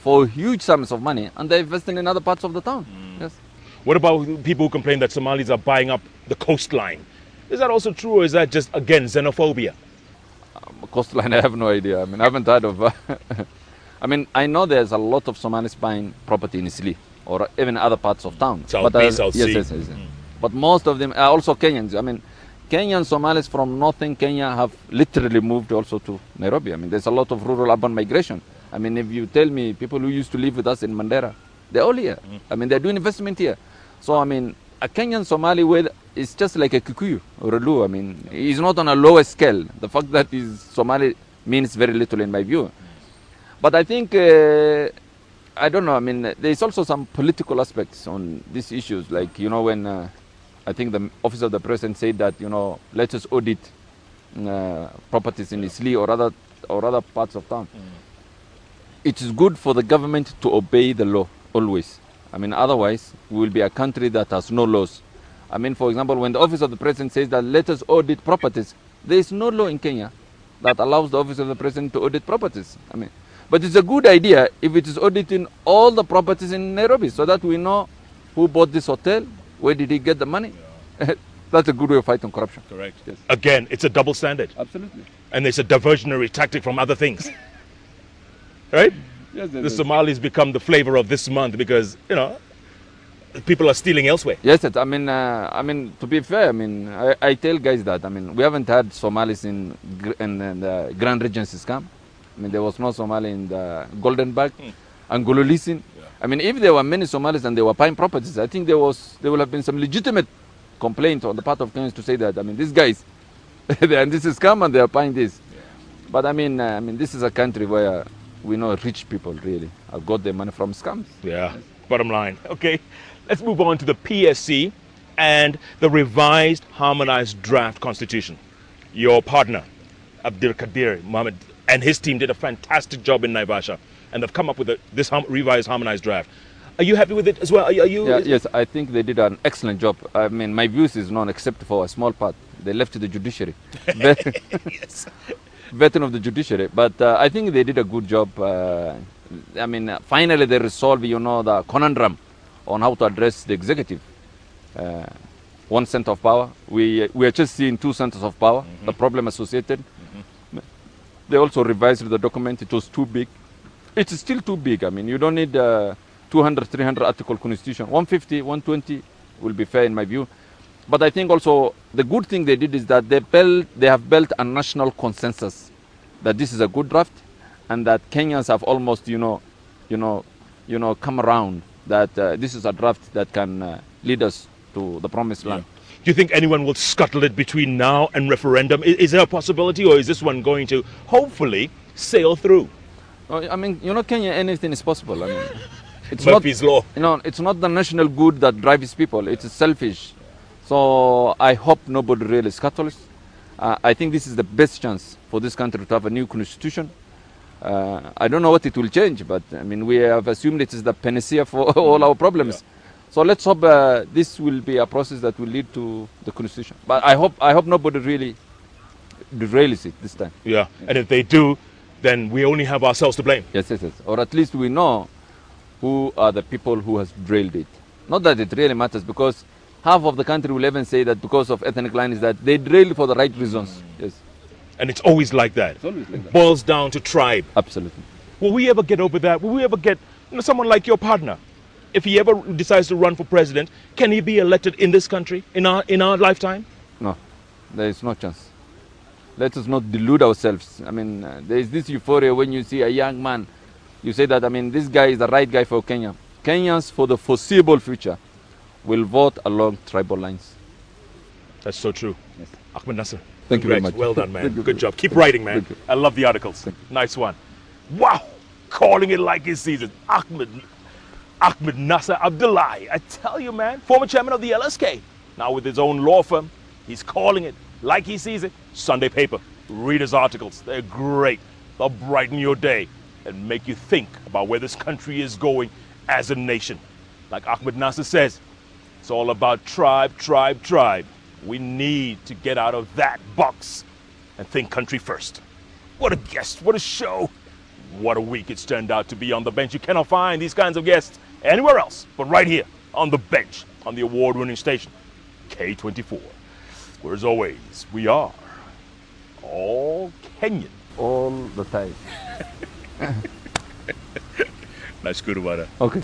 for huge sums of money, and they're investing in other parts of the town. Yes. What about people who complain that Somalis are buying up the coastline? Is that also true, or is that just, again, xenophobia? Coastline, I have no idea. I mean, I haven't heard of... I mean, I know there's a lot of Somalis buying property in Isli, or even other parts of town. South Bay, South Sea. Yes. But most of them are also Kenyans. I mean, Kenyan Somalis from northern Kenya have literally moved also to Nairobi. I mean, there's a lot of rural-urban migration. I mean, if you tell me people who used to live with us in Mandera, they're all here. I mean, they're doing investment here. So, I mean, a Kenyan Somali is just like a Kikuyu or a Luo. I mean, he's not on a lower scale. The fact that he's Somali means very little in my view. But I think, I don't know, I mean, there's also some political aspects on these issues. Like, you know, when I think the Office of the President said that, you know, let us audit properties in Isli or other parts of town. It is good for the government to obey the law, always. I mean, otherwise, we will be a country that has no laws. I mean, for example, when the Office of the President says that let us audit properties, there is no law in Kenya that allows the Office of the President to audit properties. I mean, but it's a good idea if it is auditing all the properties in Nairobi so that we know who bought this hotel, where did he get the money. That's a good way of fighting corruption. Correct. Yes. Again, it's a double standard. Absolutely. And it's a diversionary tactic from other things. Right? Yes, The Somalis become the flavor of this month because, you know, people are stealing elsewhere. Yes, I mean, to be fair, I mean, I tell guys that, I mean, we haven't had Somalis in the Grand Regency scam. I mean, there was no Somali in the Golden Bag and Gululisin. Yeah. I mean, if there were many Somalis and they were buying properties, I think there will have been some legitimate complaint on the part of Kenyans to say that, I mean, these guys, and this is scam and they are buying this. Yeah. But I mean, this is a country where we know rich people really have got their money from scams. Yeah, yes. Bottom line. Okay, let's move on to the PSC and the revised harmonized draft constitution. Your partner, Abdulkadir Mohammed, and his team did a fantastic job in Naivasha, and they've come up with this revised harmonized draft. Are you happy with it as well? Are you? Yeah, yes, I think they did an excellent job. I mean, my views is none except for a small part. They left to the judiciary. Yes. Veteran of the judiciary. But I think they did a good job. I mean, finally they resolved, you know, the conundrum on how to address the executive. One center of power. We are just seeing two centers of power, the problem associated. They also revised the document. It was too big. It's still too big. I mean, you don't need 200, 300 article constitution. 150, 120 will be fair in my view. But I think also the good thing they did is that they have built a national consensus that this is a good draft, and that Kenyans have almost, come around that this is a draft that can lead us to the promised land. Do you think anyone will scuttle it between now and referendum? Is there a possibility, or is this one going to hopefully sail through? I mean, Kenya, anything is possible. I mean, it's Murphy's law. It's not the national good that drives people. It's selfish. So I hope nobody really scuttles. I think this is the best chance for this country to have a new constitution. I don't know what it will change, but I mean, we have assumed it is the panacea for all our problems. Yeah. So let's hope this will be a process that will lead to the constitution. But I hope nobody really derails it this time. Yeah, and if they do, then we only have ourselves to blame. Yes. Or at least we know who are the people who has derailed it. Not that it really matters, because half of the country will even say that because of ethnic lines that they derailed for the right reasons. Yes. And it's always like that. It's always like that. It boils down to tribe. Absolutely. Will we ever get over that? Will we ever get someone like your partner? If he ever decides to run for president, can he be elected in this country, in our lifetime? No, there is no chance. Let us not delude ourselves. I mean, there is this euphoria when you see a young man. You say that, I mean, this guy is the right guy for Kenya. Kenyans, for the foreseeable future, will vote along tribal lines. That's so true. Yes. Ahmednasir. Thank you very much. Well done, man. Good job. Keep writing, man. I love the articles. Nice one. Wow. Calling it like he sees it. AhmednasirAbdullahi. I tell you, man. Former chairman of the LSK. Now with his own law firm. He's calling it like he sees it. Sunday paper. Read his articles. They're great. They'll brighten your day and make you think about where this country is going as a nation. Like Ahmednasir says, it's all about tribe, tribe, tribe. We need to get out of that box and think country first. What a guest, what a show. What a week it's turned out to be on the bench. You cannot find these kinds of guests anywhere else but right here on the bench on the award-winning station K24, where as always we are all Kenyan. All the time. Nashukuru bwana. Okay.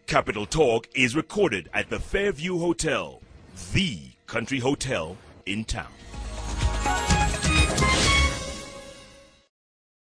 Capital Talk is recorded at the Fairview Hotel, the country hotel in town.